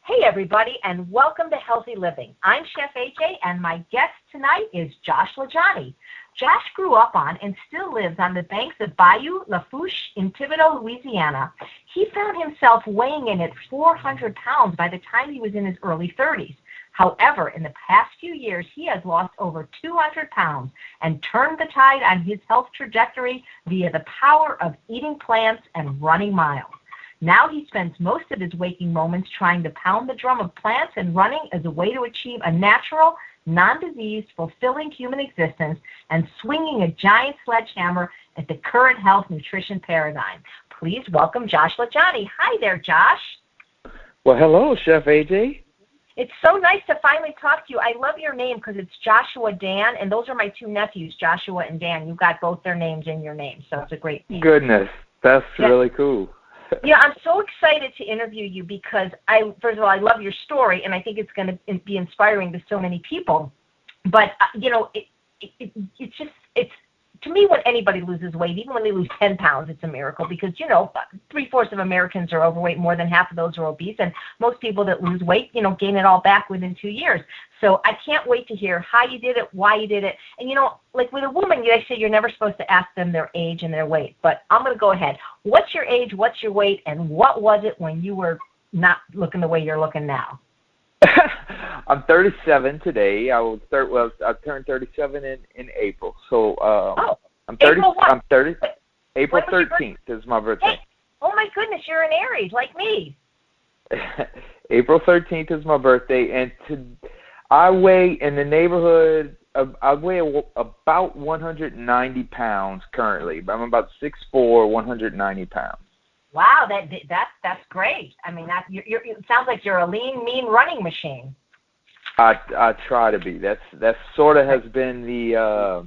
Hey, everybody, and welcome to Healthy Living. I'm Chef AJ, and my guest tonight is Josh LaJaunie. Josh grew up on and still lives on the banks of Bayou Lafourche in Thibodaux, Louisiana. He found himself weighing in at 400 pounds by the time he was in his early 30s. However, in the past few years, he has lost over 200 pounds and turned the tide on his health trajectory via the power of eating plants and running miles. Now he spends most of his waking moments trying to pound the drum of plants and running as a way to achieve a natural, non-diseased, fulfilling human existence and swinging a giant sledgehammer at the current health nutrition paradigm. Please welcome Josh LaJaunie. Hi there, Josh. Well, hello, Chef AJ. It's so nice to finally talk to you. I love your name because it's Joshua Dan, and those are my two nephews, Joshua and Dan. You've got both their names in your name, so it's a great name. Goodness, that's really cool. Yeah, I'm so excited to interview you because first of all, I love your story, and I think it's going to be inspiring to so many people. But it's to me, when anybody loses weight, even when they lose 10 pounds, it's a miracle because 3/4 of Americans are overweight, more than half of those are obese, and most people that lose weight, gain it all back within 2 years. So I can't wait to hear how you did it, why you did it, and like with a woman, they say you're never supposed to ask them their age and their weight. But I'm going to go ahead. What's your age? What's your weight? And what was it when you were not looking the way you're looking now? I'm 37 today. I turned 37 in April. So I'm 30. April what? I'm 30. April 13th is my birthday. Hey, oh my goodness, you're an Aries like me. April 13th is my birthday, and I weigh in the neighborhood. I weigh about 190 pounds currently. I'm about 6'4", 190 pounds. Wow, that's great. I mean, it sounds like you're a lean, mean running machine. I try to be. That sort of has been a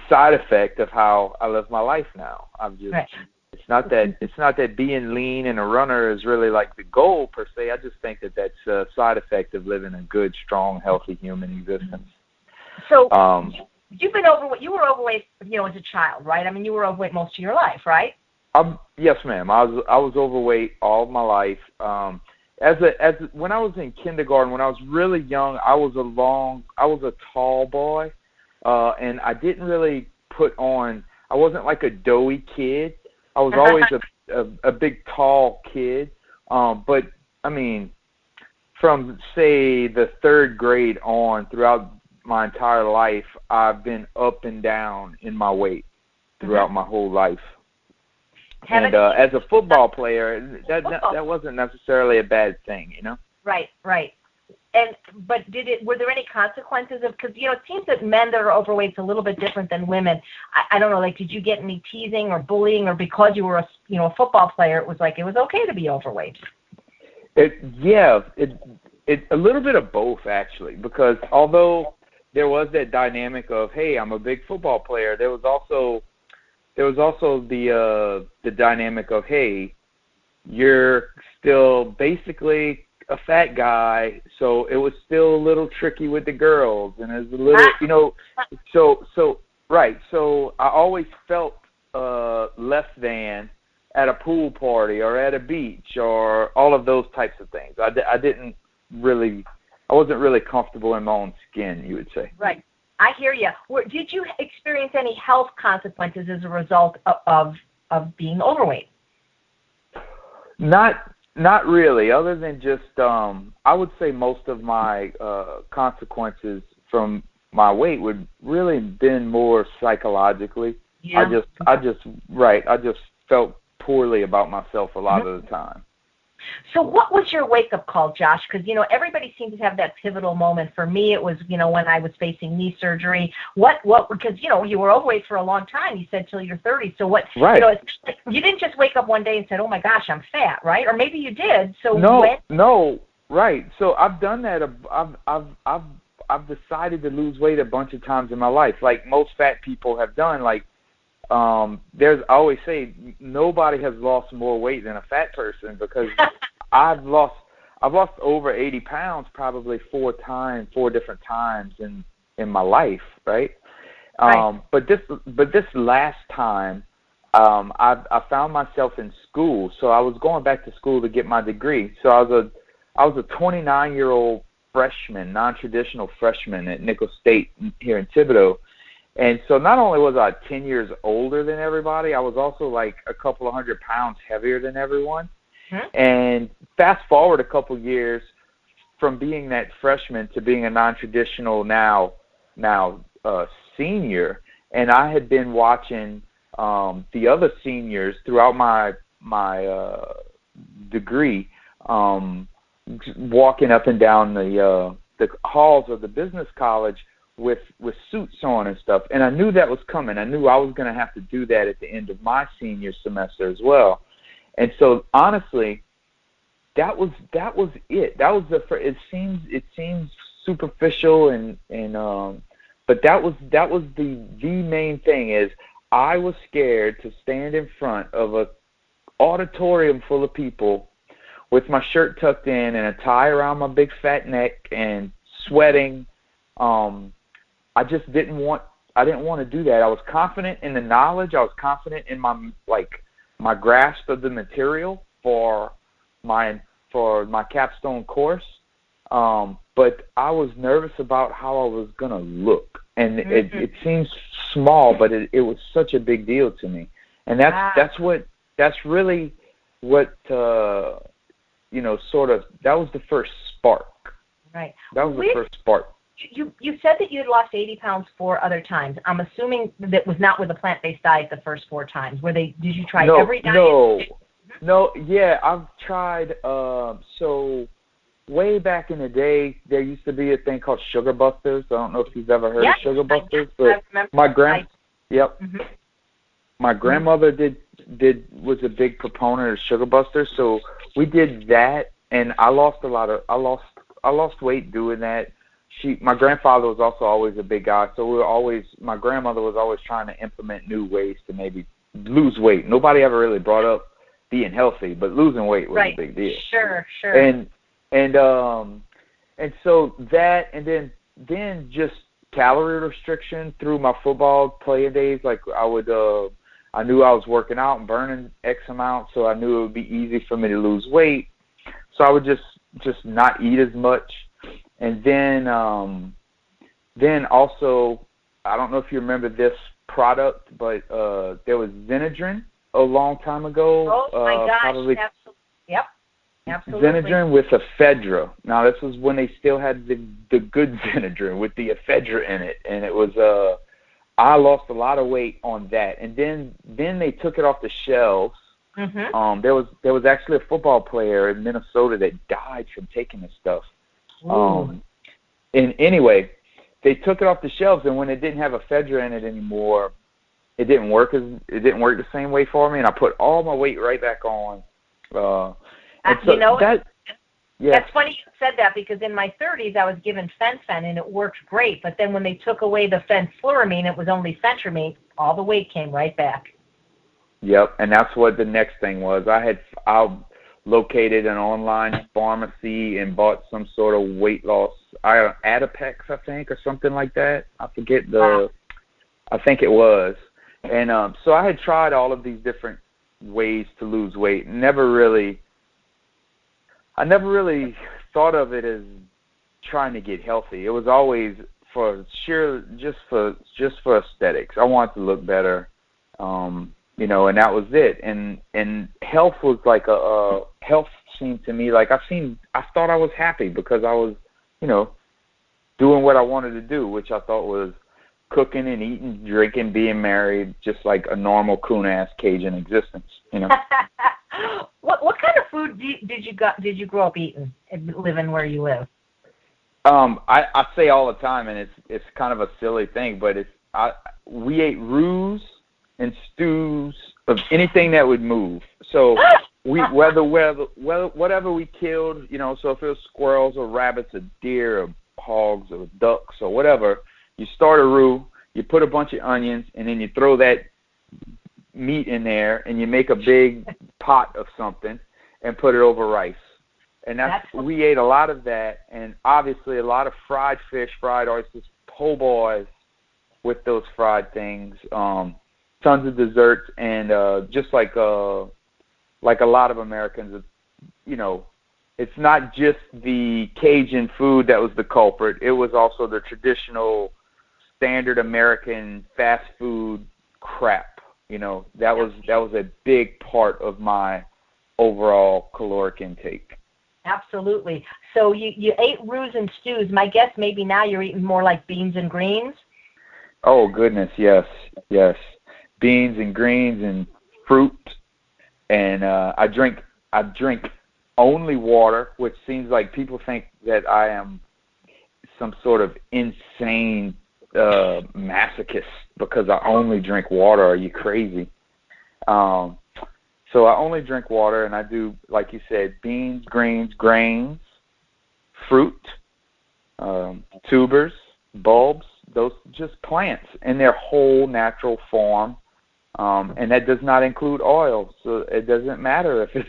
side effect of how I live my life now. I'm just it's not that being lean and a runner is really like the goal per se. I just think that's a side effect of living a good, strong, healthy human existence. So you've been overweight. You were overweight, as a child, right? I mean, you were overweight most of your life, right? Yes, ma'am. I was overweight all my life. When I was in kindergarten, when I was really young, I was a tall boy, and I didn't really put on. I wasn't like a doughy kid. I was always a big tall kid. But I mean, from say the third grade on, throughout my entire life, I've been up and down in my weight throughout my whole life. And as a football player, that wasn't necessarily a bad thing, Right. But were there any consequences of, because, it seems that men that are overweight is a little bit different than women. I don't know, like, did you get any teasing or bullying, or because you were a football player, it was okay to be overweight? It a little bit of both, actually, because although there was that dynamic of, hey, I'm a big football player, there was also the dynamic of, hey, you're still basically a fat guy, so it was still a little tricky with the girls, and it was a little, so I always felt less than at a pool party or at a beach or all of those types of things. I wasn't really comfortable in my own skin, you would say. Right. I hear you. Did you experience any health consequences as a result of being overweight? Not really, other than just I would say most of my consequences from my weight would really been more psychologically. Yeah. I just felt poorly about myself a lot of the time. So what was your wake-up call, Josh? Because, everybody seems to have that pivotal moment. For me, it was, when I was facing knee surgery. Because, you were overweight for a long time. You said till you're 30. So what, right. You didn't just wake up one day and said, oh, my gosh, I'm fat, right? Or maybe you did. So No, right. So I've done that. I've decided to lose weight a bunch of times in my life, like most fat people have done. Like, I always say nobody has lost more weight than a fat person, because I've lost over 80 pounds probably four different times in my life, right? But this last time I found myself in school. So I was going back to school to get my degree. So I was a 29-year-old freshman, non-traditional freshman at Nicholls State here in Thibodaux. And so not only was I 10 years older than everybody, I was also like a couple of 100 pounds heavier than everyone. And fast forward a couple years from being that freshman to being a non-traditional now senior, and I had been watching the other seniors throughout my degree, walking up and down the halls of the business college with suits on and stuff, and I knew that was coming. I knew I was going to have to do that at the end of my senior semester as well. And so honestly, that was it. That was it seems superficial and but that was the main thing. Is I was scared to stand in front of a auditorium full of people with my shirt tucked in and a tie around my big fat neck and sweating. I just didn't want to do that. I was confident in the knowledge. I was confident in my grasp of the material for my capstone course. But I was nervous about how I was going to look. And it seems small, but it was such a big deal to me. And that's really what sort of, that was the first spark. Right. That was the first spark. You said that you had lost 80 pounds 4 other times. I'm assuming that was not with a plant-based diet the first 4 times. Did you try every diet? No. Yeah, I've tried. So way back in the day, there used to be a thing called Sugar Busters. I don't know if you've ever heard of Sugar Busters, but my grandmother was a big proponent of Sugar Busters. So we did that, and I lost weight doing that. My grandfather was also always a big guy, so my grandmother was always trying to implement new ways to maybe lose weight. Nobody ever really brought up being healthy, but losing weight was a big deal. Sure. And so that, and then just calorie restriction through my football playing days. Like I knew I was working out and burning X amount, so I knew it would be easy for me to lose weight. So I would just not eat as much. And then also, I don't know if you remember this product, but there was Zenadrin a long time ago. Oh my gosh! Probably, yep, absolutely. Zenadrin with ephedra. Now this was when they still had the good Zenadrin with the ephedra in it, and it was I lost a lot of weight on that. And then they took it off the shelves. Mm-hmm. There was actually a football player in Minnesota that died from taking this stuff. And anyway, they took it off the shelves, and when it didn't have ephedra in it anymore, it didn't work the same way for me, and I put all my weight right back on. That's funny you said that, because in my 30s I was given Fen-Phen and it worked great, but then when they took away the fenfluramine, it was only Phentermine, all the weight came right back. Yep, and that's what the next thing was. I located an online pharmacy and bought some sort of weight loss, Adipex, I think, or something like that. I forget I think it was. And so I had tried all of these different ways to lose weight. I never really thought of it as trying to get healthy. It was always just for aesthetics. I wanted to look better. And that was it. And health was like health seemed to me like I thought I was happy because I was, doing what I wanted to do, which I thought was cooking and eating, drinking, being married, just like a normal coon-ass Cajun existence, What kind of food did you grow up eating, living where you live? I say all the time, and it's kind of a silly thing, but we ate roux and stews of anything that would move. So whether whatever we killed, so if it was squirrels or rabbits or deer or hogs or ducks or whatever, you start a roux, you put a bunch of onions, and then you throw that meat in there, and you make a big pot of something and put it over rice. And we ate a lot of that, and obviously a lot of fried fish, fried oysters, po' boys with those fried things. tons of desserts, and just like a lot of Americans, you know, it's not just the Cajun food that was the culprit. It was also the traditional standard American fast food crap. You know, that was a big part of my overall caloric intake. Absolutely. So you ate roux and stews. My guess maybe now you're eating more like beans and greens. Oh goodness, yes. Beans and greens and fruit, and I drink only water, which seems like people think that I am some sort of insane masochist because I only drink water. Are you crazy? So I only drink water, and I do, like you said, beans, greens, grains, fruit, tubers, bulbs, those just plants in their whole natural form. And that does not include oil, so it doesn't matter if it's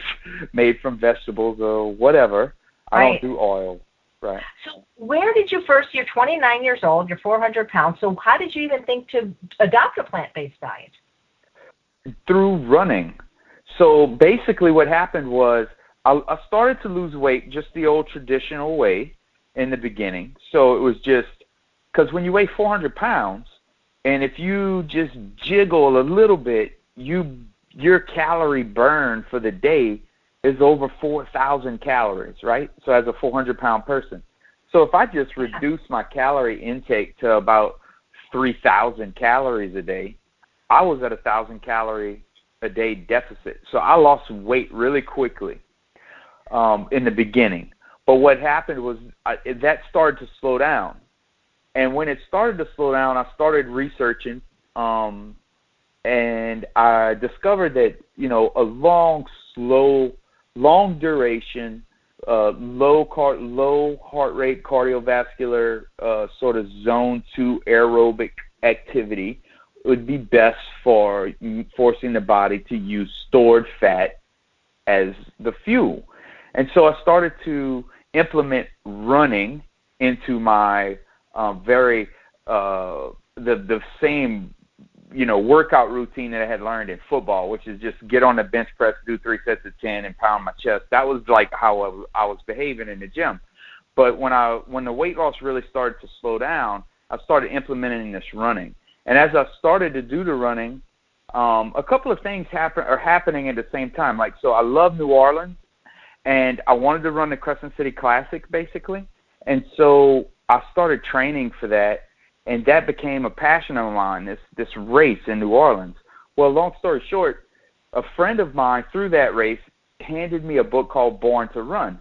made from vegetables or whatever. I don't do oil. Right. So where did you first, you're 29 years old, you're 400 pounds, so how did you even think to adopt a plant-based diet? Through running. So basically what happened was I started to lose weight just the old traditional way in the beginning. So it was just, because when you weigh 400 pounds, and if you just jiggle a little bit, your calorie burn for the day is over 4,000 calories, right? So as a 400-pound person. So if I just reduce my calorie intake to about 3,000 calories a day, I was at 1,000 calorie a day deficit. So I lost weight really quickly in the beginning. But what happened was that started to slow down. And when it started to slow down, I started researching, and I discovered that, you know, a long duration, low heart rate cardiovascular sort of zone 2 aerobic activity would be best for forcing the body to use stored fat as the fuel. And so I started to implement running into my the same, you know, workout routine that I had learned in football, which is just get on the bench press, do 3 sets of 10, and pound my chest. That was like how I was behaving in the gym. But when the weight loss really started to slow down, I started implementing this running. And as I started to do the running, a couple of things are happening at the same time. Like, so I love New Orleans, and I wanted to run the Crescent City Classic, basically. And so I started training for that, and that became a passion of mine, this race in New Orleans. Well, long story short, a friend of mine through that race handed me a book called Born to Run.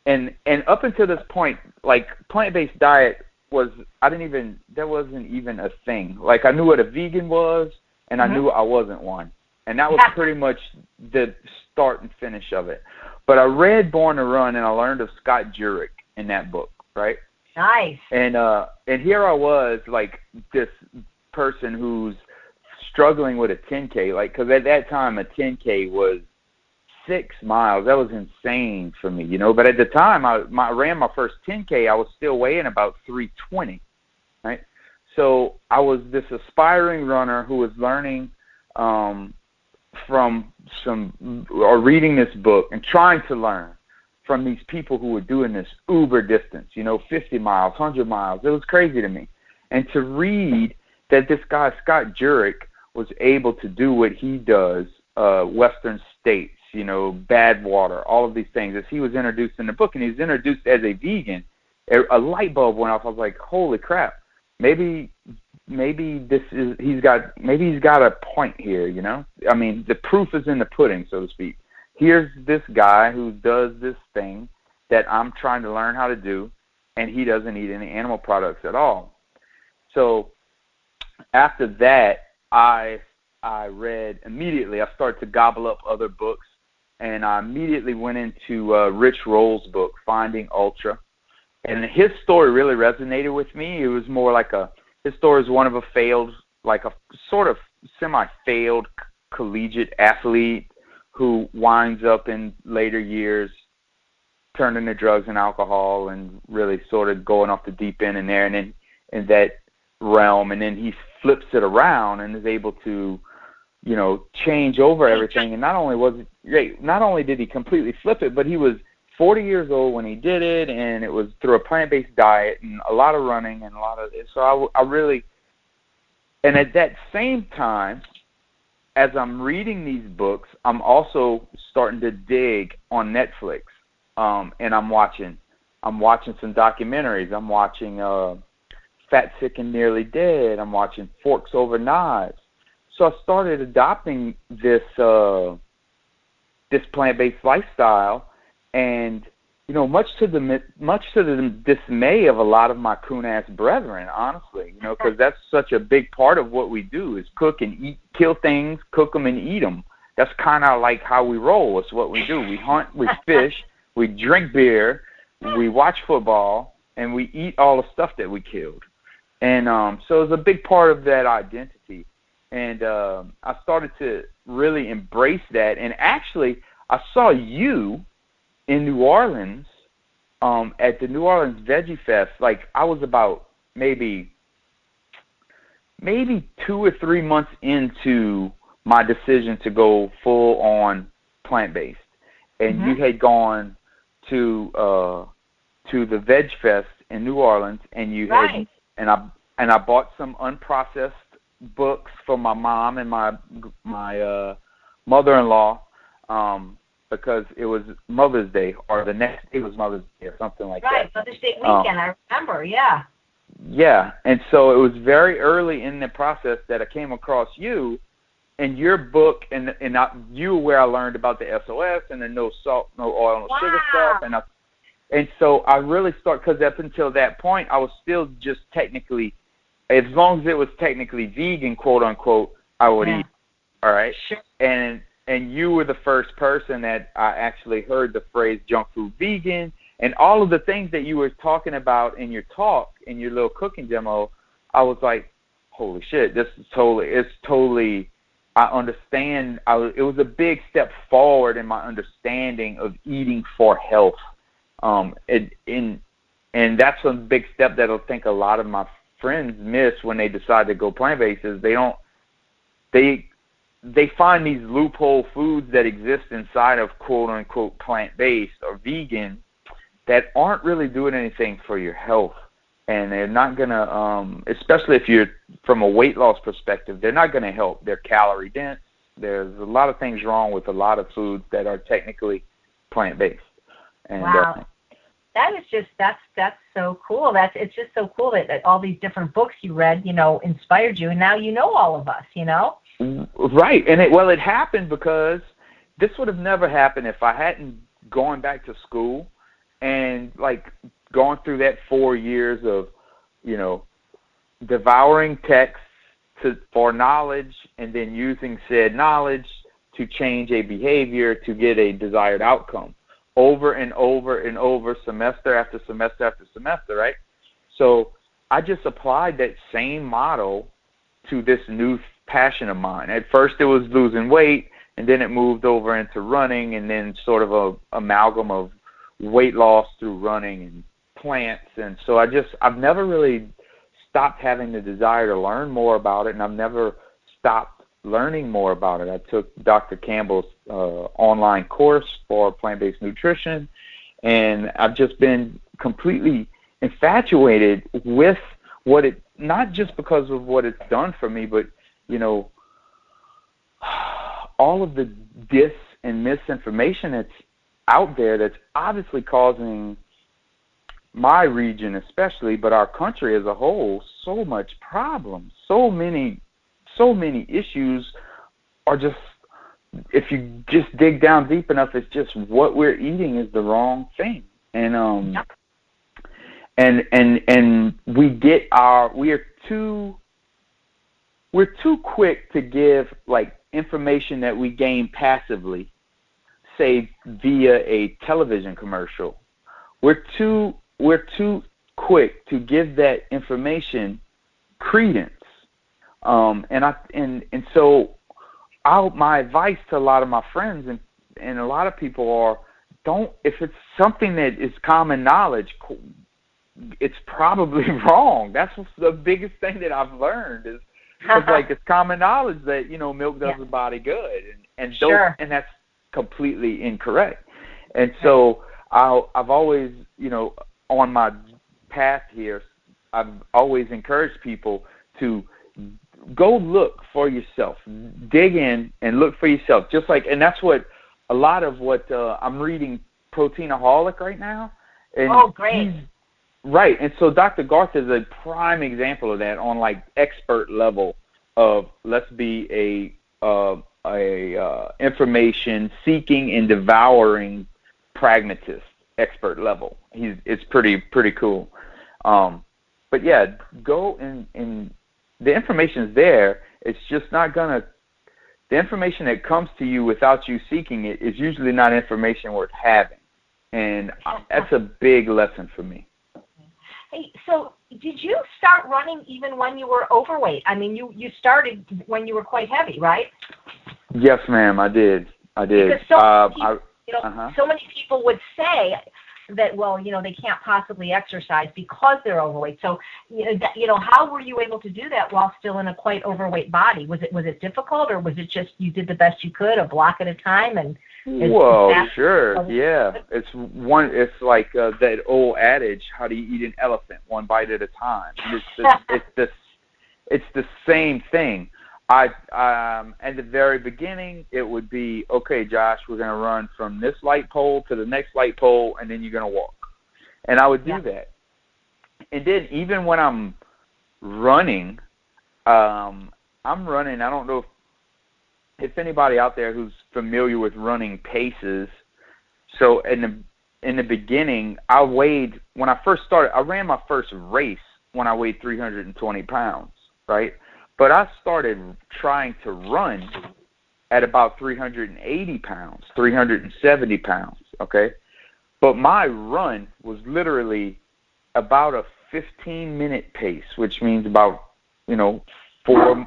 And up until this point, like, plant-based diet that wasn't even a thing. Like, I knew what a vegan was, and I knew I wasn't one. And that was pretty much the start and finish of it. But I read Born to Run, and I learned of Scott Jurek in that book, right? Nice. And here I was, like, this person who's struggling with a 10K, like, because at that time a 10K was 6 miles. That was insane for me, you know. But at the time I ran my first 10K, I was still weighing about 320, right? So I was this aspiring runner who was learning from reading this book and trying to learn from these people who were doing this uber distance, you know, 50 miles, 100 miles. It was crazy to me. And to read that this guy, Scott Jurek, was able to do what he does, Western States, you know, Badwater, all of these things, as he was introduced in the book, and he was introduced as a vegan, a light bulb went off. I was like, holy crap, maybe he's got a point here, you know? I mean, the proof is in the pudding, so to speak. Here's this guy who does this thing that I'm trying to learn how to do, and he doesn't eat any animal products at all. So after that, I read immediately. I started to gobble up other books, and I immediately went into Rich Roll's book, Finding Ultra. And his story really resonated with me. It was more like his story is one of a failed, like a sort of semi-failed collegiate athlete who winds up in later years turning to drugs and alcohol and really sort of going off the deep end in there. And that realm, and then he flips it around and is able to, change over everything. And not only did he completely flip it, but he was 40 years old when he did it, and it was through a plant-based diet and a lot of running and a lot of it. So I really, and at that same time, as I'm reading these books, I'm also starting to dig on Netflix, and I'm watching some documentaries. I'm watching Fat, Sick, and Nearly Dead. I'm watching Forks Over Knives. So I started adopting this plant-based lifestyle, and much to the dismay of a lot of my coon-ass brethren, honestly, because that's such a big part of what we do is cook and eat, kill things, cook them and eat them. That's kind of like how we roll. It's what we do. We hunt, we fish, we drink beer, we watch football, and we eat all the stuff that we killed. And so it's a big part of that identity. And I started to really embrace that. And actually, I saw you in New Orleans at the New Orleans Veggie Fest. Like, I was about maybe 2 or 3 months into my decision to go full on plant-based. And you had gone to the Veg Fest in New Orleans, and you had, and I bought some unprocessed books for my mom and my mother-in-law, because it was Mother's Day, or the next day was Mother's Day, or something like that. Right, Mother's Day weekend, I remember, yeah. Yeah, and so it was very early in the process that I came across you and your book, and you were where I learned about the SOS and the no salt, no oil, no sugar stuff, and so I really started, because up until that point, I was still just technically, as long as it was technically vegan, quote unquote, I would eat. All right, sure. And you were the first person that I actually heard the phrase junk food vegan, and all of the things that you were talking about in your talk, in your little cooking demo. I was like, holy shit, it's totally, I understand. It was a big step forward in my understanding of eating for health. And that's a big step that I think a lot of my friends miss when they decide to go plant-based, is they find these loophole foods that exist inside of quote-unquote plant-based or vegan that aren't really doing anything for your health. And they're not going to, especially if you're from a weight loss perspective, they're not going to help. They're calorie dense. There's a lot of things wrong with a lot of foods that are technically plant-based. And, wow. That is just, that's so cool. It's just so cool that all these different books you read, inspired you, and now you know all of us, Right. And it happened because this would have never happened if I hadn't gone back to school and going through that 4 years of, devouring texts for knowledge, and then using said knowledge to change a behavior to get a desired outcome over and over and over, semester after semester after semester, right? So I just applied that same model to this new passion of mine. At first it was losing weight, and then it moved over into running, and then sort of a amalgam of weight loss through running and plants. And so I've never really stopped having the desire to learn more about it, and I've never stopped learning more about it. I took Dr. Campbell's online course for plant-based nutrition, and I've just been completely infatuated with what it, not just because of what it's done for me, but, all of the dis and misinformation that's out there that's obviously causing my region especially, but our country as a whole, so much problems, so many issues are just, if you just dig down deep enough, it's just what we're eating is the wrong thing. And and we're too quick to give information that we gain passively, say via a television commercial. We're too quick to give that information credence. So my advice to a lot of my friends and a lot of people are, if it's something that is common knowledge, it's probably wrong. That's the biggest thing that I've learned is like it's common knowledge that milk does the body good, and that's completely incorrect. And so I've always on my path here, I've always encouraged people to go look for yourself, dig in and look for yourself. And that's what a lot of what I'm reading Proteinaholic right now. And great. Right. And so Dr. Garth is a prime example of that on like expert level of let's be a information seeking and devouring pragmatist expert level. It's pretty cool. But yeah, go and the information is there. It's just not gonna. The information that comes to you without you seeking it is usually not information worth having, and that's a big lesson for me. Hey, so did you start running even when you were overweight? I mean, you started when you were quite heavy, right? Yes, ma'am, I did. Because so many people would say that, they can't possibly exercise because they're overweight. So, how were you able to do that while still in a quite overweight body? Was it difficult, or was it just you did the best you could, a block at a time? Sure, yeah. It's like that old adage: how do you eat an elephant? One bite at a time. It's the same thing. At the very beginning, it would be, okay, Josh, we're going to run from this light pole to the next light pole, and then you're going to walk. And I would do that. And then even when I'm running, I don't know if anybody out there who's familiar with running paces. So in the beginning, when I first started, I ran my first race when I weighed 320 pounds, right? But I started trying to run at about 380 pounds, 370 pounds, okay? But my run was literally about a 15-minute pace, which means about, 4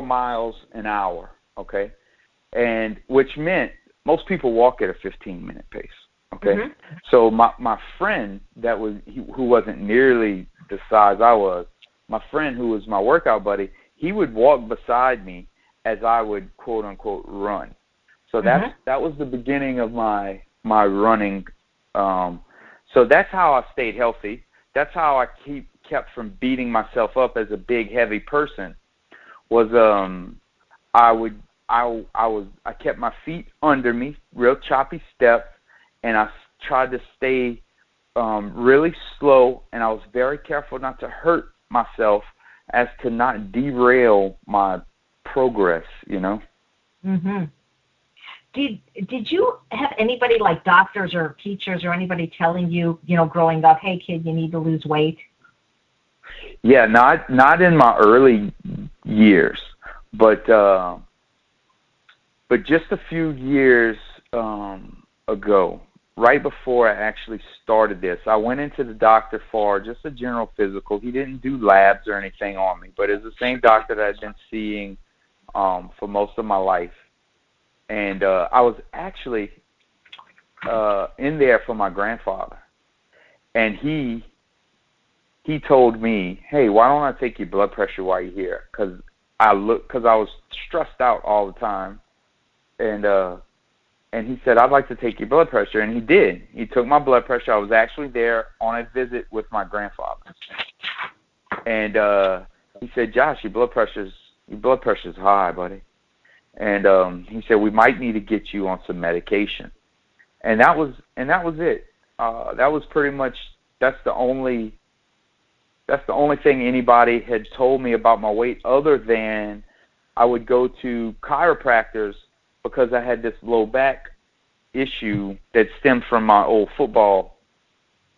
miles an hour, okay? And which meant most people walk at a 15-minute pace, okay? Mm-hmm. So my friend who wasn't nearly the size I was, my friend who was my workout buddy, he would walk beside me as I would quote unquote run. So that was the beginning of my running. So that's how I stayed healthy. That's how I kept from beating myself up as a big heavy person. Was I kept my feet under me, real choppy steps, and I tried to stay really slow, and I was very careful not to hurt myself as to not derail my progress, Mhm. Did you have anybody like doctors or teachers or anybody telling you, growing up, hey kid, you need to lose weight? Yeah, not in my early years, but just a few years ago, right before I actually started this, I went into the doctor for just a general physical. He didn't do labs or anything on me, but it's the same doctor that I'd been seeing for most of my life. And I was actually in there for my grandfather. And he told me, hey, why don't I take your blood pressure while you're here? Because I was stressed out all the time. And he said, I'd like to take your blood pressure. And he did. He took my blood pressure. I was actually there on a visit with my grandfather. And he said, Josh, your blood pressure's high, buddy. And he said, we might need to get you on some medication. And that was it. That was pretty much, that's the only thing anybody had told me about my weight, other than I would go to chiropractors because I had this low back issue that stemmed from my old football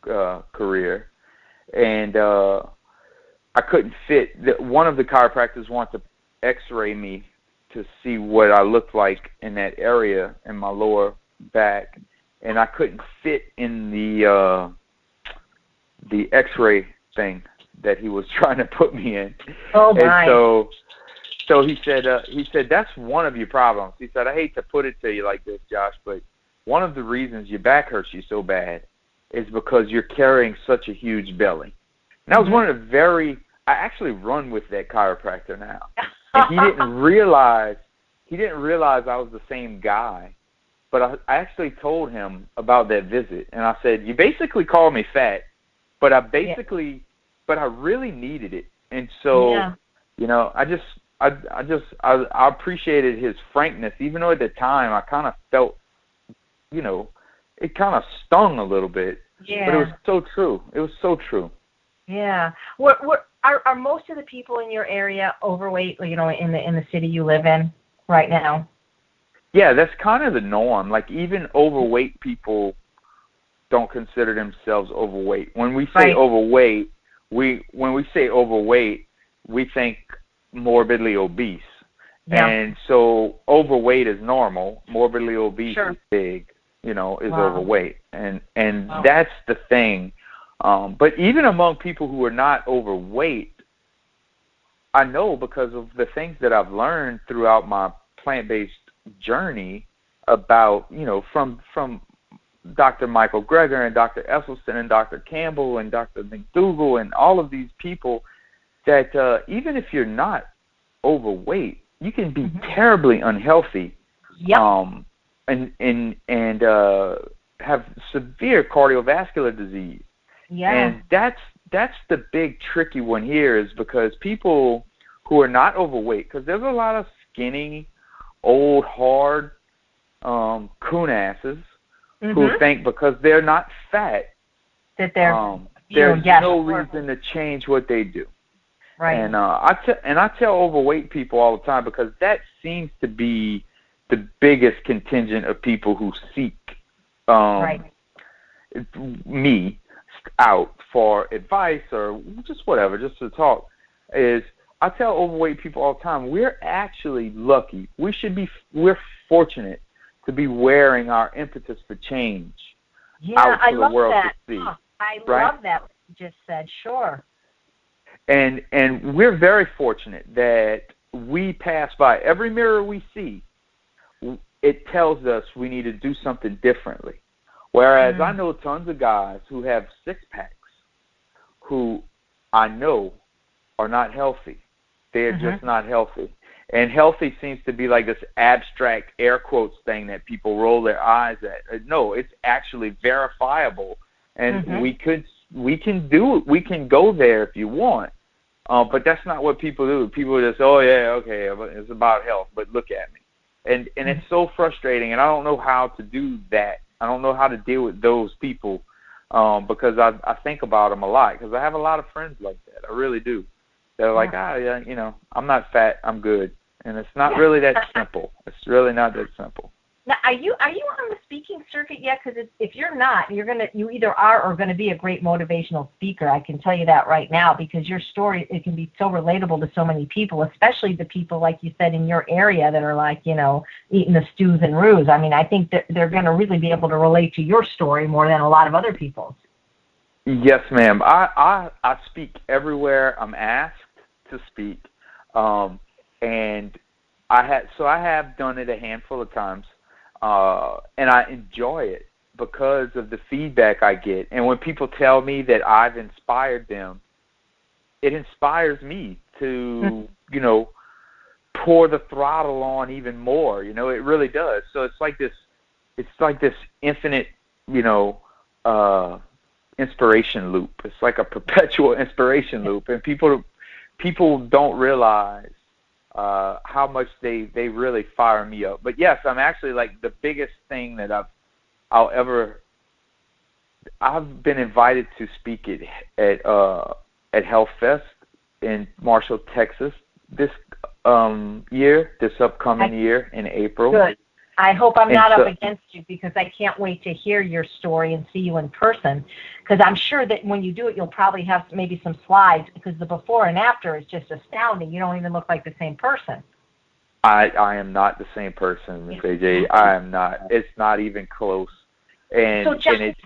career. And I couldn't fit. One of the chiropractors wanted to x-ray me to see what I looked like in that area in my lower back, and I couldn't fit in the x-ray thing that he was trying to put me in. Oh my. And so he said that's one of your problems. He said, I hate to put it to you like this, Josh, but one of the reasons your back hurts you so bad is because you're carrying such a huge belly. And that was one of the I actually run with that chiropractor now. And he didn't realize I was the same guy. But I actually told him about that visit, and I said, you basically called me fat, but I really needed it. And so, you know, I appreciated his frankness, even though at the time I kind of felt, you know, it kind of stung a little bit. Yeah. But it was so true. It was so true. Yeah. Are most of the people in your area overweight, you know, in the city you live in right now? Yeah, that's kind of the norm. Like, even overweight people don't consider themselves overweight. When we say overweight, we think morbidly obese. Yeah. And so overweight is normal. Morbidly obese is big, you know, is overweight. And that's the thing. But even among people who are not overweight, I know because of the things that I've learned throughout my plant-based journey about, you know, from Dr. Michael Greger and Dr. Esselstyn and Dr. Campbell and Dr. McDougall and all of these people, that even if you're not overweight, you can be terribly unhealthy, and have severe cardiovascular disease. Yeah. And that's the big tricky one here, is because people who are not overweight, because there's a lot of skinny, old, hard coon asses who think because they're not fat that they're there's no reason to change what they do. Right. And I tell overweight people all the time, because that seems to be the biggest contingent of people who seek me out for advice or just whatever, just to talk, is I tell overweight people all the time, we're actually lucky. We're fortunate to be wearing our impetus for change out to the world to see. I love that what you just said. Sure. And we're very fortunate that we pass by every mirror we see. It tells us we need to do something differently. Whereas I know tons of guys who have six-packs who I know are not healthy. They're just not healthy. And healthy seems to be like this abstract air quotes thing that people roll their eyes at. No, it's actually verifiable. And we can do it. We can go there if you want. But that's not what people do. People just, it's about health, but look at me. And it's so frustrating, and I don't know how to do that. I don't know how to deal with those people, because I think about them a lot, because I have a lot of friends like that. I really do. They're like, you know, I'm not fat, I'm good. And it's not really that simple. It's really not that simple. Now, are you on the speaking circuit yet? Because if you're not, you either are or going to be a great motivational speaker. I can tell you that right now, because your story, it can be so relatable to so many people, especially the people, like you said, in your area that are like, you know, eating the stews and roux. I mean, I think that they're going to really be able to relate to your story more than a lot of other people's. Yes, ma'am. I speak everywhere I'm asked to speak, and I have done it a handful of times. And I enjoy it because of the feedback I get. And when people tell me that I've inspired them, it inspires me to, you know, pour the throttle on even more. You know, it really does. So it's like this infinite, you know, inspiration loop. It's like a perpetual inspiration loop. And people don't realize how much they really fire me up. But yes, I'm actually like the biggest thing that I've been invited to speak at Health Fest in Marshall, Texas this upcoming year in April. Good. I hope I'm not up against you, because I can't wait to hear your story and see you in person, because I'm sure that when you do it, you'll probably have maybe some slides, because the before and after is just astounding. You don't even look like the same person. I am not the same person, Ms. AJ. I am not. It's not even close. And it's.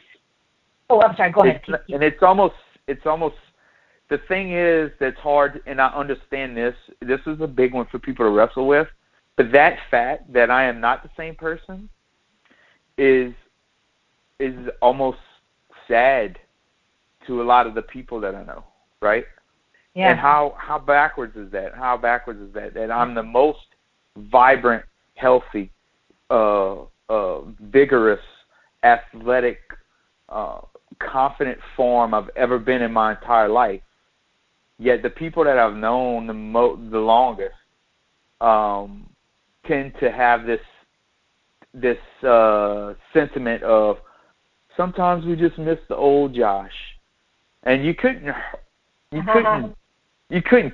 Oh, I'm sorry. Go ahead. And it's almost. The thing is that's hard, and I understand this. This is a big one for people to wrestle with. But that fact that I am not the same person is almost sad to a lot of the people that I know, right? Yeah. And how backwards is that? How backwards is that? That I'm the most vibrant, healthy, vigorous, athletic, confident form I've ever been in my entire life. Yet the people that I've known the longest tend to have this sentiment of sometimes we just miss the old Josh, and you couldn't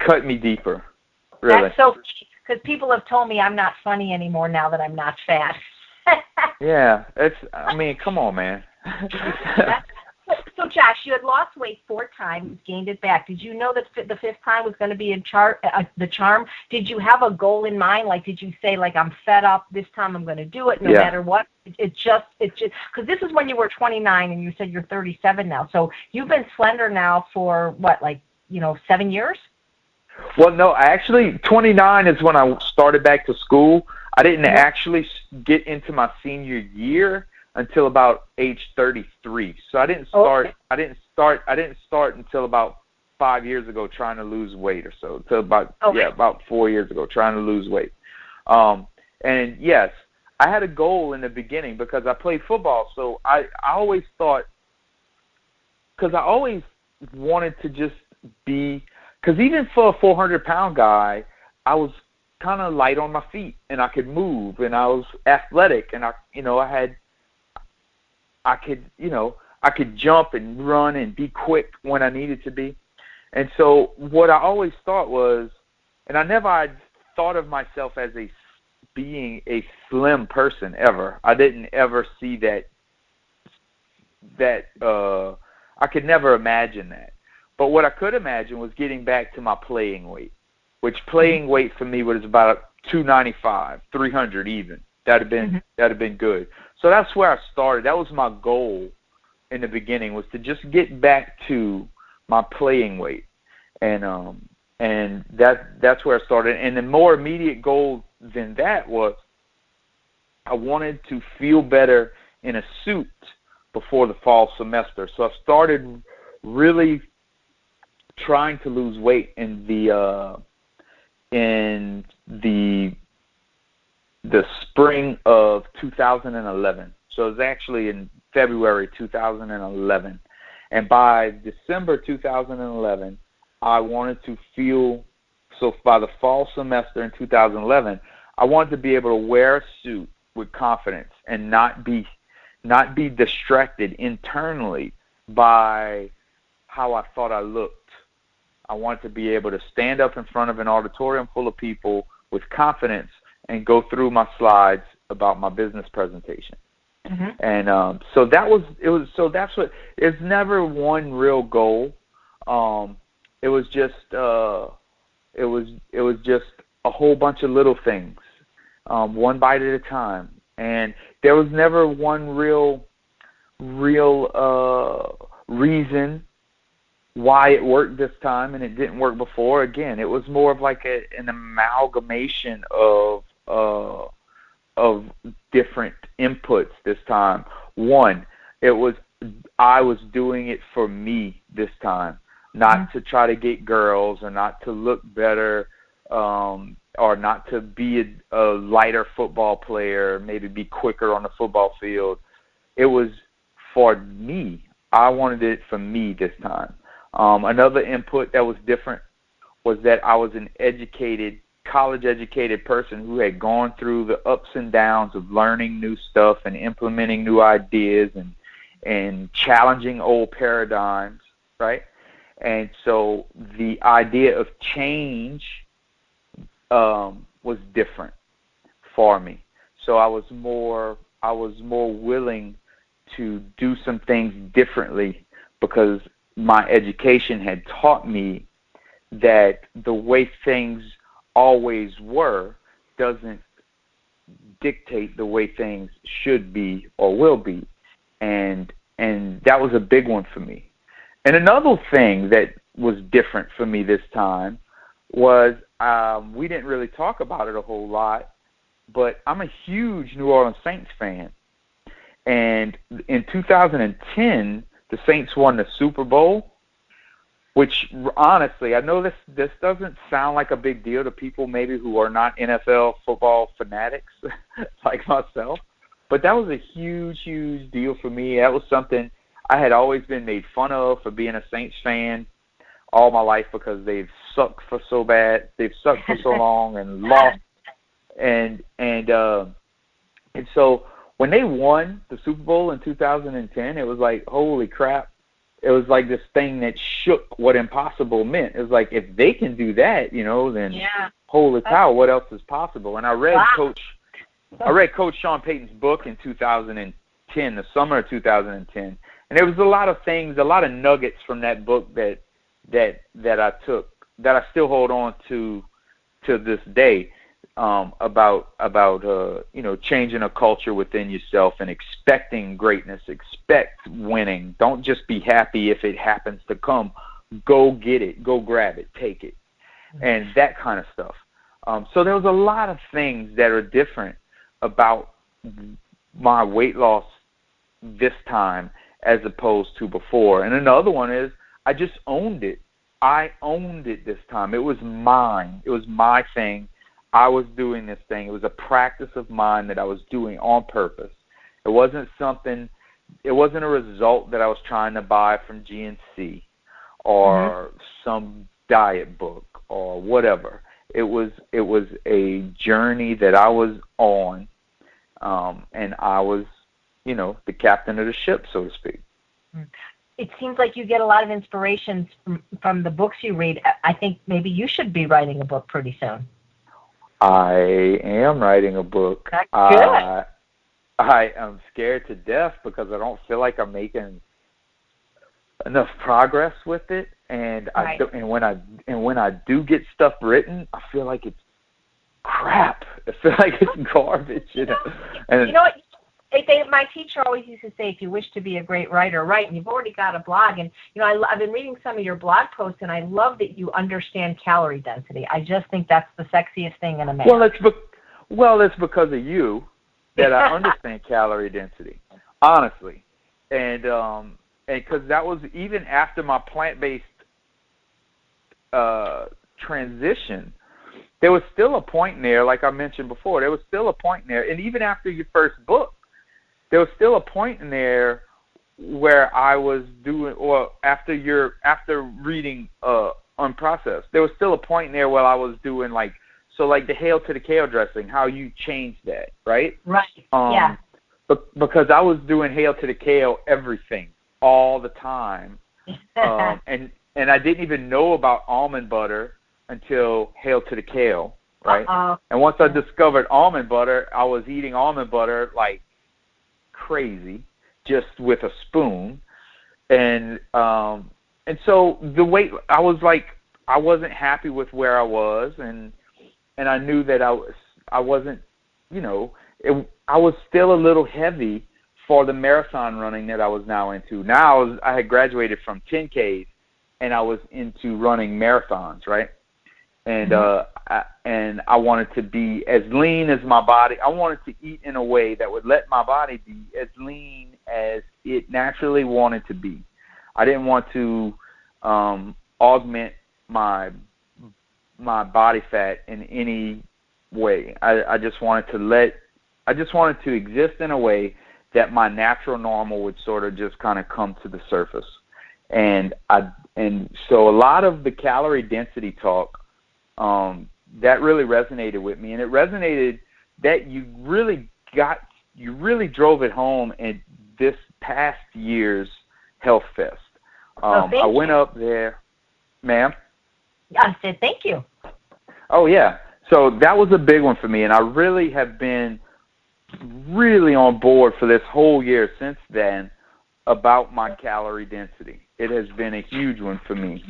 cut me deeper, really. That's so, because people have told me I'm not funny anymore now that I'm not fat. Yeah, I mean, come on, man. So, Josh, you had lost weight 4 times, gained it back. Did you know that the 5th time was going to be the charm? Did you have a goal in mind? Like, did you say, like, I'm fed up, this time I'm going to do it no matter what? It just, because this is when you were 29 and you said you're 37 now. So you've been slender now for, what, 7 years? Well, no, actually, 29 is when I started back to school. I didn't actually get into my senior year until about age 33. So I didn't start. Okay. I didn't start until about 5 years ago trying to lose weight or so. Until about 4 years ago trying to lose weight. And yes, I had a goal in the beginning because I played football. So I always thought, because I always wanted to just be, because even for a 400-pound guy, I was kind of light on my feet and I could move and I was athletic and I could jump and run and be quick when I needed to be. And so what I always thought was, and I thought of myself as being a slim person ever. I didn't ever see that I could never imagine that. But what I could imagine was getting back to my playing weight, which playing weight for me was about 295, 300 even. That'd have been good. So that's where I started. That was my goal in the beginning, was to just get back to my playing weight, and that's where I started. And the more immediate goal than that was, I wanted to feel better in a suit before the fall semester. So I started really trying to lose weight in the spring of 2011. So it was actually in February 2011. And by December 2011, I wanted to feel, so by the fall semester in 2011, I wanted to be able to wear a suit with confidence and not be distracted internally by how I thought I looked. I wanted to be able to stand up in front of an auditorium full of people with confidence and go through my slides about my business presentation. And so that was it. So that's what. There's never one real goal. It was just a whole bunch of little things, one bite at a time. And there was never one real reason why it worked this time and it didn't work before. Again, it was more of like an amalgamation of different inputs this time. One, I was doing it for me this time, not to try to get girls or not to look better, or not to be a lighter football player, maybe be quicker on the football field. It was for me. I wanted it for me this time. Another input that was different was that I was an college-educated person who had gone through the ups and downs of learning new stuff and implementing new ideas and challenging old paradigms, right? And so the idea of change was different for me. So I was more willing to do some things differently because my education had taught me that the way things always were doesn't dictate the way things should be or will be. And that was a big one for me. And another thing that was different for me this time was we didn't really talk about it a whole lot, but I'm a huge New Orleans Saints fan. And in 2010, the Saints won the Super Bowl, which honestly, I know this doesn't sound like a big deal to people maybe who are not NFL football fanatics like myself, but that was a huge, huge deal for me. That was something I had always been made fun of for being a Saints fan all my life because they've sucked for so bad. They've sucked for so long and lost. And so when they won the Super Bowl in 2010, it was like, holy crap. It was like this thing that shook what impossible meant. It was like, if they can do that, then holy cow, what else is possible? And I read Coach Sean Payton's book in 2010, the summer of 2010, and there was a lot of things, a lot of nuggets from that book that I took, that I still hold on to this day, about changing a culture within yourself and expecting greatness, expect winning. Don't just be happy if it happens to come. Go get it, go grab it, take it, and that kind of stuff. So there was a lot of things that are different about my weight loss this time as opposed to before. And another one is I just owned it. I owned it this time. It was mine. It was my thing. I was doing this thing. It was a practice of mine that I was doing on purpose. It wasn't a result that I was trying to buy from GNC or some diet book or whatever. It was a journey that I was on, and I was, the captain of the ship, so to speak. It seems like you get a lot of inspirations from the books you read. I think maybe you should be writing a book pretty soon. I am writing a book. That's good. I am scared to death because I don't feel like I'm making enough progress with it, and when I do get stuff written, I feel like it's crap. I feel like it's garbage. And you know what? My teacher always used to say, if you wish to be a great writer, write. And you've already got a blog. And, I've been reading some of your blog posts, and I love that you understand calorie density. I just think that's the sexiest thing in a man. Well, it's because of you that I understand calorie density, honestly. And because that was even after my plant-based transition, there was still a point in there, like I mentioned before, there was still a point in there. And even after your first book, there was still a point in there where I was doing, or after reading Unprocessed, there was still a point in there where I was doing like the hail to the kale dressing, how you changed that, right? Right. Yeah. Because I was doing hail to the kale everything all the time, and I didn't even know about almond butter until hail to the kale, right? And once I discovered almond butter, I was eating almond butter like crazy, just with a spoon, and so the weight, I was like, I wasn't happy with where I was, and I knew that I wasn't, I was still a little heavy for the marathon running that I was now into. Now I had graduated from 10Ks, and I was into running marathons, right? And I wanted to be as lean as my body. I wanted to eat in a way that would let my body be as lean as it naturally wanted to be. I didn't want to augment my body fat in any way. I just wanted to exist in a way that my natural normal would sort of just kind of come to the surface. And so a lot of the calorie density talk, that really resonated with me, and it resonated that you really drove it home in this past year's Health Fest. I went up there, ma'am. I said thank you. Oh yeah, so that was a big one for me, and I really have been really on board for this whole year since then about my calorie density. It has been a huge one for me.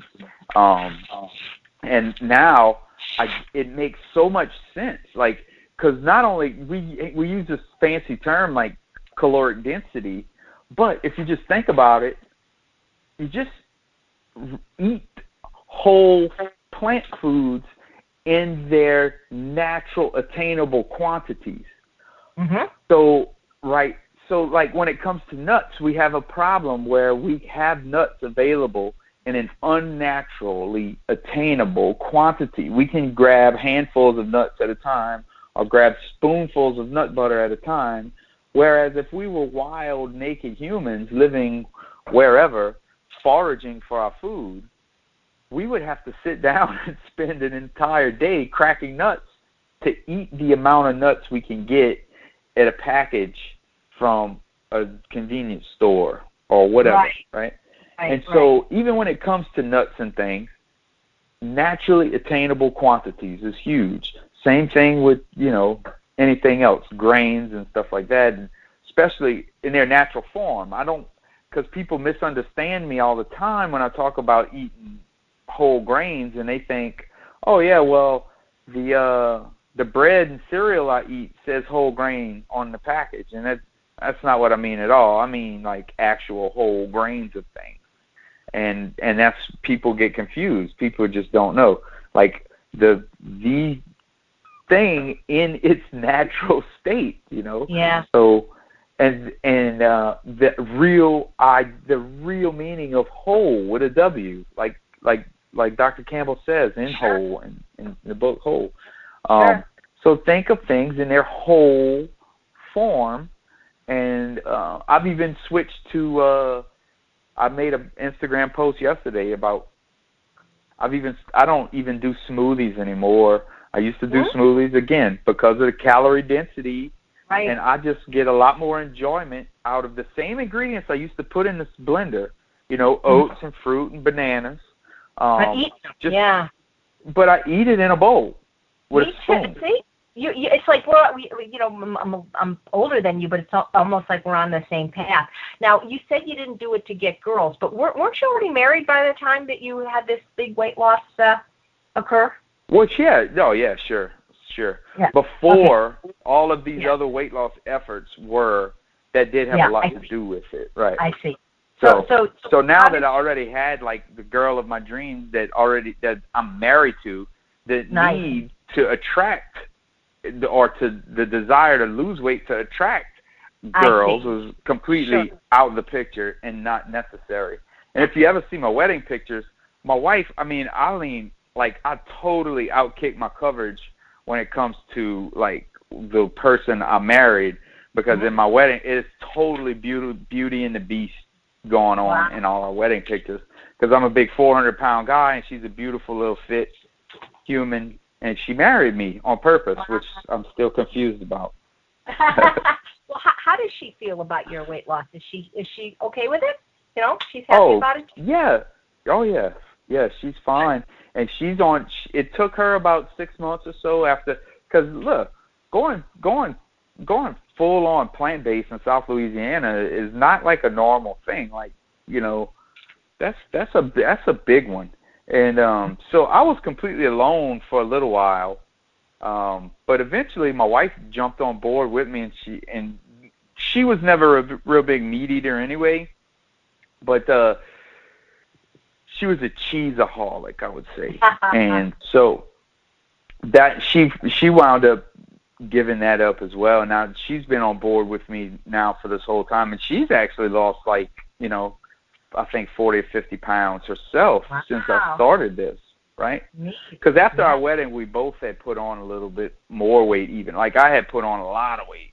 And now it makes so much sense, like, because not only we use this fancy term like caloric density, but if you just think about it, you just eat whole plant foods in their natural attainable quantities. So like when it comes to nuts, we have a problem where we have nuts available in an unnaturally attainable quantity. We can grab handfuls of nuts at a time or grab spoonfuls of nut butter at a time, whereas if we were wild, naked humans living wherever, foraging for our food, we would have to sit down and spend an entire day cracking nuts to eat the amount of nuts we can get at a package from a convenience store or whatever, right? And so even when it comes to nuts and things, naturally attainable quantities is huge. Same thing with, anything else, grains and stuff like that, and especially in their natural form. Because people misunderstand me all the time when I talk about eating whole grains, and they think, oh yeah, well, the bread and cereal I eat says whole grain on the package, and that's not what I mean at all. I mean like actual whole grains of things. And that's, people get confused. People just don't know. Like the thing in its natural state, Yeah. So and the real meaning of whole with a W, like Dr. Campbell says in Sure. Whole in the book Whole. Sure. So think of things in their whole form, and I've even switched to. I made an Instagram post yesterday about. I don't even do smoothies anymore. I used to do smoothies again because of the calorie density, right. And I just get a lot more enjoyment out of the same ingredients I used to put in this blender. Oats and fruit and bananas. But I eat it in a bowl with a spoon. See? It's like I'm older than you, but it's almost like we're on the same path. Now, you said you didn't do it to get girls, but weren't you already married by the time that you had this big weight loss occur? Well, yeah. No, yeah, sure. Yeah. Before all of these other weight loss efforts that did have a lot to do with it, right? I see. So now that I already had like the girl of my dreams that I'm married to, the need to attract or to the desire to lose weight to attract girls was completely out of the picture and not necessary. And if you ever see my wedding pictures, my wife, Eileen, I totally outkick my coverage when it comes to like the person I married, because in my wedding it's totally Beauty and the Beast going on in all our wedding pictures, because I'm a big 400-pound guy and she's a beautiful little fit human. And she married me on purpose, which I'm still confused about. Well, how does she feel about your weight loss? Is she okay with it? She's happy about it? Yeah. Oh, yeah. Yeah, she's fine. And she's on. It took her about 6 months or so after. Because look, going full on plant-based in South Louisiana is not like a normal thing. Like, that's a big one. And so I was completely alone for a little while, but eventually my wife jumped on board with me, and she was never a real big meat eater anyway, but she was a cheeseaholic, I would say, and so that she wound up giving that up as well. And now she's been on board with me now for this whole time, and she's actually lost I think 40 or 50 pounds herself since I started this, right? Because after our wedding, we both had put on a little bit more weight even. Like I had put on a lot of weight.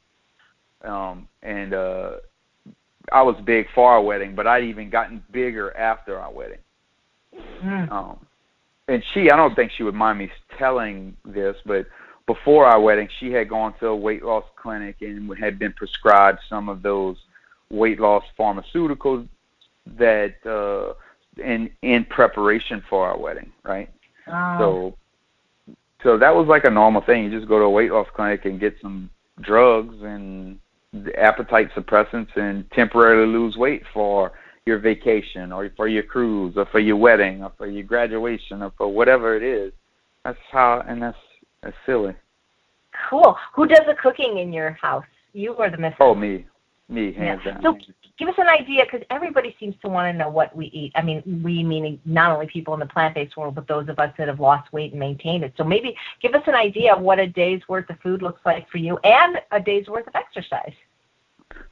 And I was big for our wedding, but I'd even gotten bigger after our wedding. And I don't think she would mind me telling this, but before our wedding, she had gone to a weight loss clinic and had been prescribed some of those weight loss pharmaceuticals that in preparation for our wedding, right? So that was like a normal thing. You just go to a weight loss clinic and get some drugs and appetite suppressants and temporarily lose weight for your vacation or for your cruise or for your wedding or for your graduation or for whatever it is. That's silly. Cool. Who does the cooking in your house? You or the missus? Oh, me, hands down. So give us an idea, because everybody seems to want to know what we eat. We meaning not only people in the plant-based world, but those of us that have lost weight and maintained it. So maybe give us an idea of what a day's worth of food looks like for you and a day's worth of exercise.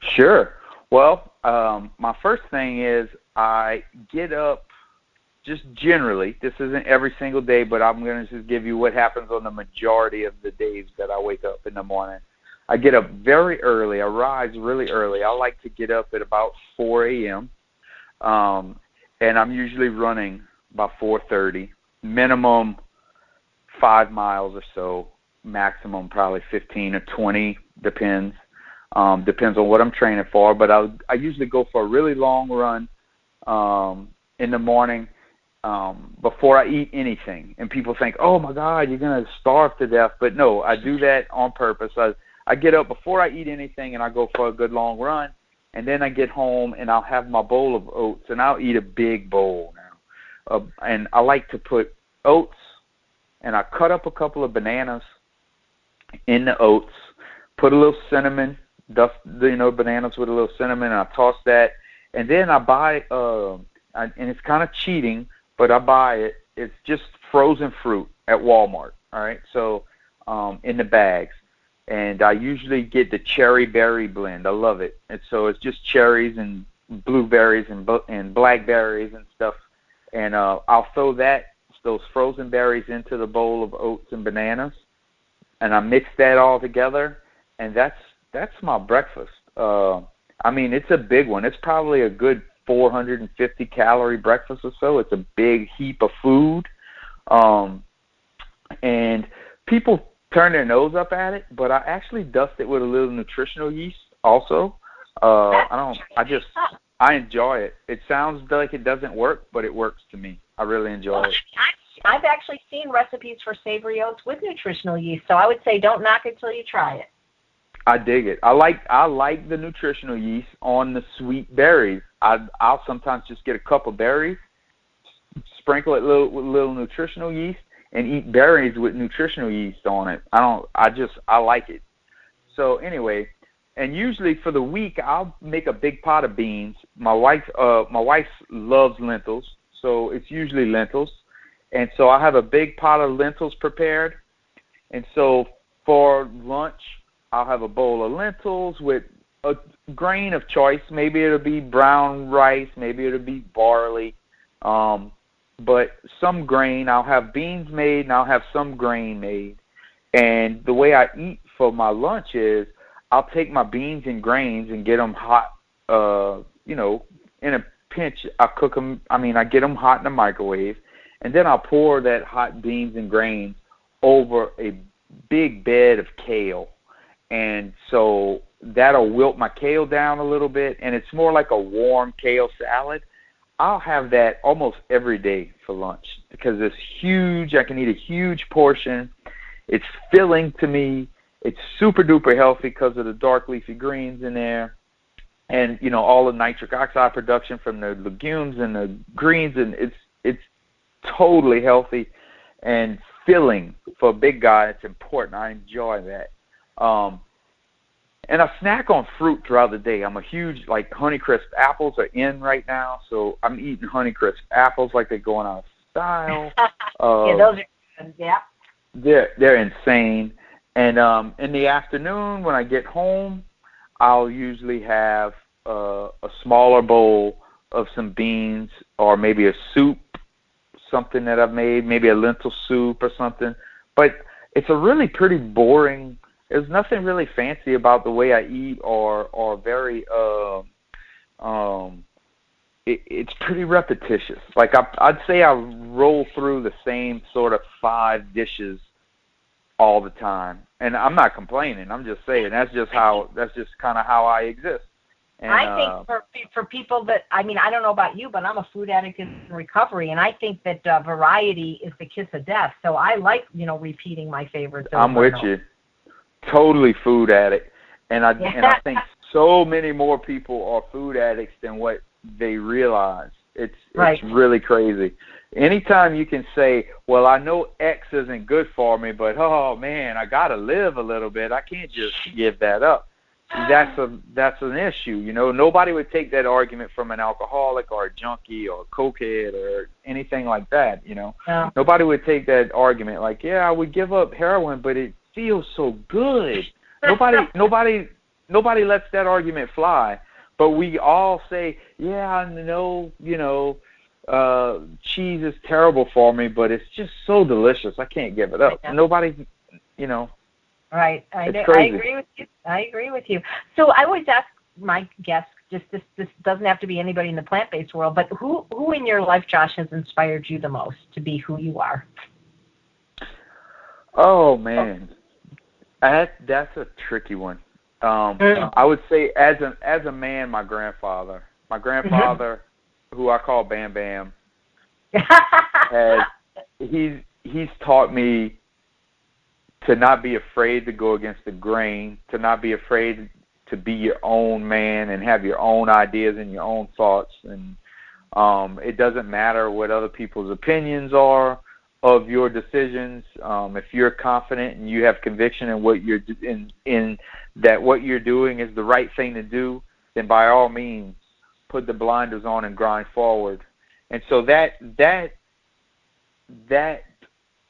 Sure. Well, my first thing is I get up just generally. This isn't every single day, but I'm going to just give you what happens on the majority of the days that I wake up in the morning. I get up very early. I rise really early. I like to get up at about 4 a.m., and I'm usually running by 4:30, minimum 5 miles or so, maximum probably 15 or 20, depends. Depends on what I'm training for, but I usually go for a really long run in the morning before I eat anything. And people think, oh, my God, you're going to starve to death. But, no, I do that on purpose. I get up before I eat anything, and I go for a good long run. And then I get home, and I'll have my bowl of oats, and I'll eat a big bowl now. And I like to put oats, and I cut up a couple of bananas in the oats, put a little cinnamon, dust bananas with a little cinnamon, and I toss that. And then I buy, and it's kind of cheating, but I buy it. It's just frozen fruit at Walmart, all right? So in the bags. And I usually get the cherry berry blend. I love it. And so it's just cherries and blueberries and blackberries and stuff. And I'll throw those frozen berries into the bowl of oats and bananas, and I mix that all together, and that's my breakfast. I mean, it's a big one. It's probably a good 450 calorie breakfast or so. It's a big heap of food, and people turn their nose up at it, but I actually dust it with a little nutritional yeast also. I enjoy it. It sounds like it doesn't work, but it works to me. I really enjoy it. I've actually seen recipes for savory oats with nutritional yeast, so I would say don't knock it till you try it. I dig it. I like the nutritional yeast on the sweet berries. I'll sometimes just get a cup of berries, sprinkle it with a little nutritional yeast, and eat berries with nutritional yeast on it. I like it. So anyway, and usually for the week I'll make a big pot of beans. My wife loves lentils, so it's usually lentils. And so I have a big pot of lentils prepared. And so for lunch, I'll have a bowl of lentils with a grain of choice. Maybe it'll be brown rice, maybe it'll be barley. But some grain. I'll have beans made, and I'll have some grain made. And the way I eat for my lunch is I'll take my beans and grains and get them hot, in a pinch. I cook them. I get them hot in the microwave, and then I'll pour that hot beans and grains over a big bed of kale. And so that'll wilt my kale down a little bit, and it's more like a warm kale salad. I'll have that almost every day for lunch because it's huge. I can eat a huge portion. It's filling to me. It's super duper healthy because of the dark leafy greens in there, and all the nitric oxide production from the legumes and the greens, and it's totally healthy and filling for a big guy. It's important. I enjoy that. And I snack on fruit throughout the day. I'm a huge, Honeycrisp apples are in right now, so I'm eating Honeycrisp apples like they're going out of style. Yeah, those are good, yeah. They're insane. And in the afternoon when I get home, I'll usually have a smaller bowl of some beans or maybe a soup, something that I've made, maybe a lentil soup or something. But it's a really pretty boring. There's nothing really fancy about the way I eat or very it's pretty repetitious. Like I'd say I roll through the same sort of 5 dishes all the time. And I'm not complaining. I'm just saying that's just kind of how I exist. And, I think for people that, I don't know about you, but I'm a food addict in recovery, and I think that variety is the kiss of death. So I like, repeating my favorites. I'm with you. Totally food addict, and I think so many more people are food addicts than what they realize. It's really crazy. Anytime you can say, well, I know X isn't good for me, but oh man, I gotta live a little bit. I can't just give that up. That's an issue. Nobody would take that argument from an alcoholic or a junkie or a cokehead or anything like that. Yeah. Nobody would take that argument like, yeah, I would give up heroin, but it feels so good. Nobody nobody lets that argument fly. But we all say, yeah, I know, cheese is terrible for me, but it's just so delicious. I can't give it up. Nobody, Right. It's crazy. I agree with you. So I always ask my guests, just this doesn't have to be anybody in the plant-based world, but who in your life, Josh, has inspired you the most to be who you are? Oh, man. That's a tricky one. I would say as a man, my grandfather, who I call Bam Bam, he's taught me to not be afraid to go against the grain, to not be afraid to be your own man and have your own ideas and your own thoughts. And it doesn't matter what other people's opinions are of your decisions. If you're confident and you have conviction in what you're in that what you're doing is the right thing to do, then by all means put the blinders on and grind forward. And so that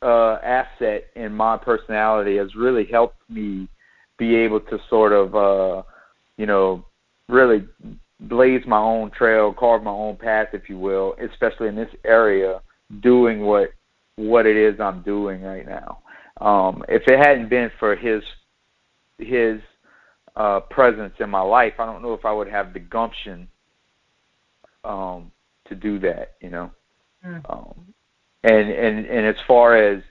asset in my personality has really helped me be able to sort of really blaze my own trail, carve my own path, if you will, especially in this area, doing what it is I'm doing right now. If it hadn't been for his presence in my life, I don't know if I would have the gumption to do that, And as far as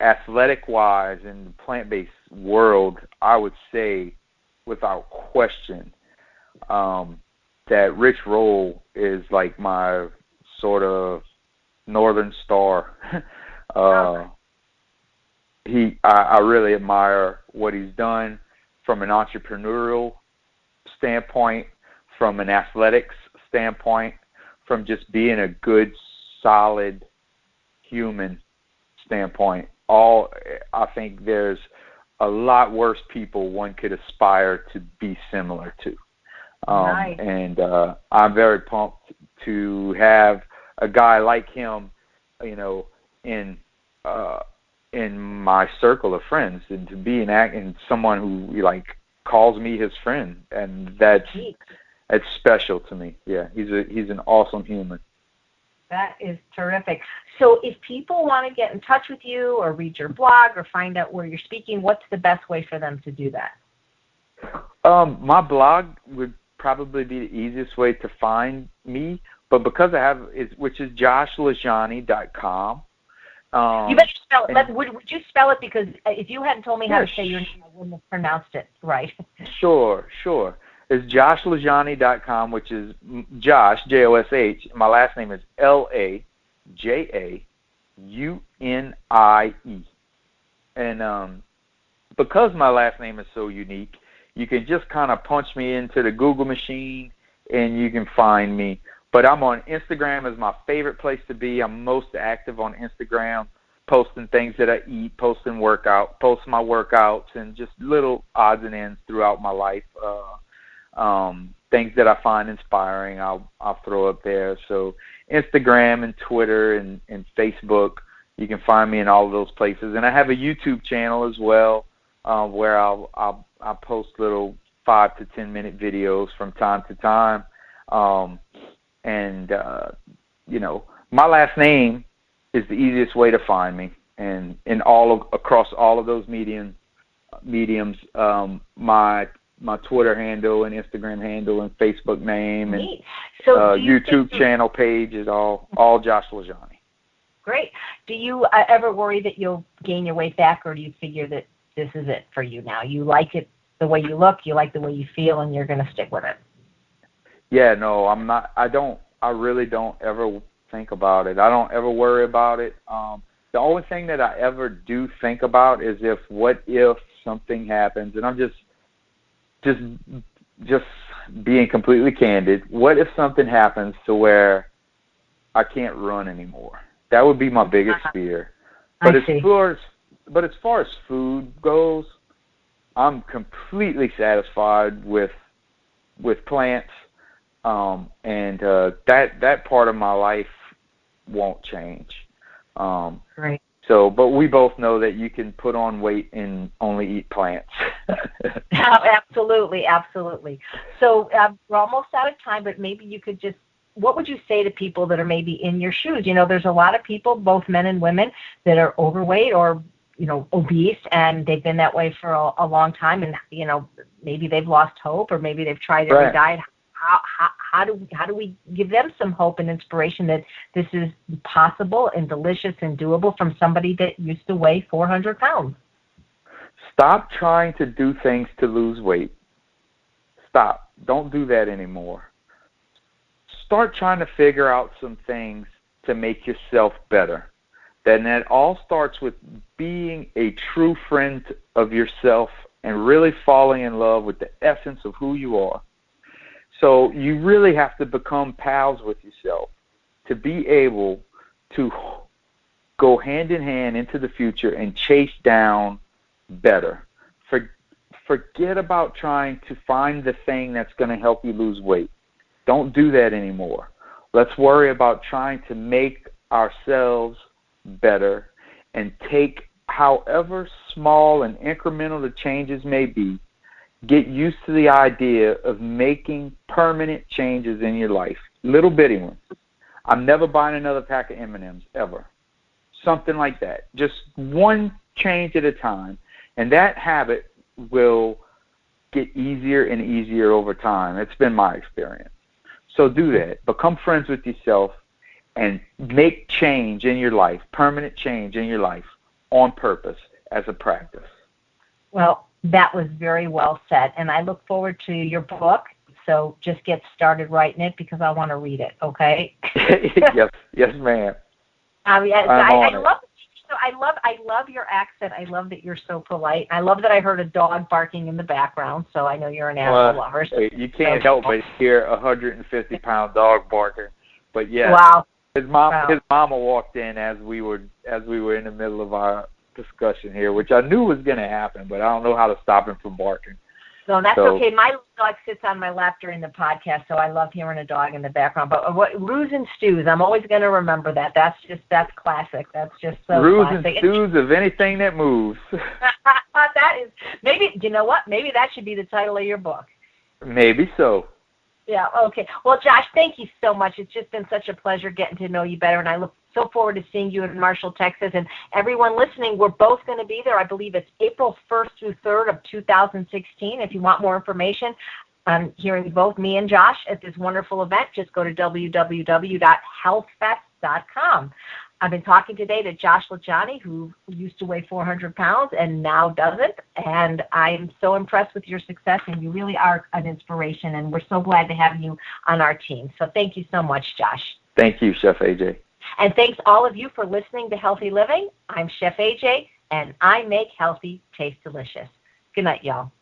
athletic-wise in the plant-based world, I would say without question that Rich Roll is like my sort of northern star. I really admire what he's done from an entrepreneurial standpoint, from an athletics standpoint, from just being a good, solid human standpoint. I think there's a lot worse people one could aspire to be similar to. Nice. And I'm very pumped to have a guy like him, in my circle of friends, and to be in someone who calls me his friend, and that's special to me. Yeah, he's an awesome human. That is terrific. So if people want to get in touch with you or read your blog or find out where you're speaking, what's the best way for them to do that? My blog would probably be the easiest way to find me, but because which is joshlajaunie.com. You better spell it. Would you spell it? Because if you hadn't told me how to say your name, I wouldn't have pronounced it right. Sure. It's joshlajaunie.com, which is Josh, Josh. My last name is LaJaunie. And because my last name is so unique, you can just kind of punch me into the Google machine and you can find me. But I'm on Instagram as my favorite place to be. I'm most active on Instagram, posting things that I eat, posting my workouts, and just little odds and ends throughout my life. Things that I find inspiring, I'll throw up there. So Instagram and Twitter and Facebook, you can find me in all of those places. And I have a YouTube channel as well, where I'll post little 5 to 10 minute videos from time to time. My last name is the easiest way to find me, and across all of those mediums, my Twitter handle and Instagram handle and Facebook name and YouTube channel page is all Josh LaJaunie. Great. Do you ever worry that you'll gain your weight back, or do you figure that this is it for you now? You like it the way you look, you like the way you feel, and you're going to stick with it? Yeah, no, I'm not. I really don't ever think about it. I don't ever worry about it. The only thing that I ever do think about is what if something happens, and I'm just being completely candid. What if something happens to where I can't run anymore? That would be my biggest fear. But as far as food goes, I'm completely satisfied with plants. That part of my life won't change. Right. So, but we both know that you can put on weight and only eat plants. Absolutely, absolutely. So we're almost out of time, but maybe you could just, what would you say to people that are maybe in your shoes? You know, there's a lot of people, both men and women, that are overweight or, you know, obese, and they've been that way for a long time, and, you know, maybe they've lost hope, or maybe they've tried every diet. How do we give them some hope and inspiration that this is possible and delicious and doable from somebody that used to weigh 400 pounds? Stop trying to do things to lose weight. Stop. Don't do that anymore. Start trying to figure out some things to make yourself better. Then that all starts with being a true friend of yourself and really falling in love with the essence of who you are. So you really have to become pals with yourself to be able to go hand in hand into the future and chase down better. Forget about trying to find the thing that's going to help you lose weight. Don't do that anymore. Let's worry about trying to make ourselves better and take however small and incremental the changes may be. Get used to the idea of making permanent changes in your life, little bitty ones. I'm never buying another pack of M&Ms, ever. Something like that. Just one change at a time. And that habit will get easier and easier over time. It's been my experience. So do that. Become friends with yourself and make change in your life, permanent change in your life, on purpose as a practice. Well, that was very well said, and I look forward to your book. So just get started writing it because I want to read it. Okay? yes, ma'am. I love your accent. I love that you're so polite. I love that I heard a dog barking in the background. So I know you're an animal lover. You can't help but hear a 150-pound dog barking. But yeah, wow. His mama walked in as we were in the middle of our discussion here, which I knew was going to happen, but I don't know how to stop him from barking. No, that's okay. My dog sits on my lap during the podcast, so I love hearing a dog in the background. But roos and stews, I'm always going to remember that. That's classic. That's just so roos classic. And stews of anything that moves. That is, maybe, you know what? Maybe that should be the title of your book. Maybe so. Yeah, okay. Well, Josh, thank you so much. It's just been such a pleasure getting to know you better, and I look so forward to seeing you in Marshall, Texas. And everyone listening, we're both going to be there. I believe it's April 1st through 3rd of 2016. If you want more information on hearing both me and Josh at this wonderful event, just go to www.healthfest.com. I've been talking today to Josh LaJaunie, who used to weigh 400 pounds and now doesn't, and I'm so impressed with your success, and you really are an inspiration, and we're so glad to have you on our team. So thank you so much, Josh. Thank you, Chef AJ. And thanks all of you for listening to Healthy Living. I'm Chef AJ, and I make healthy taste delicious. Good night, y'all.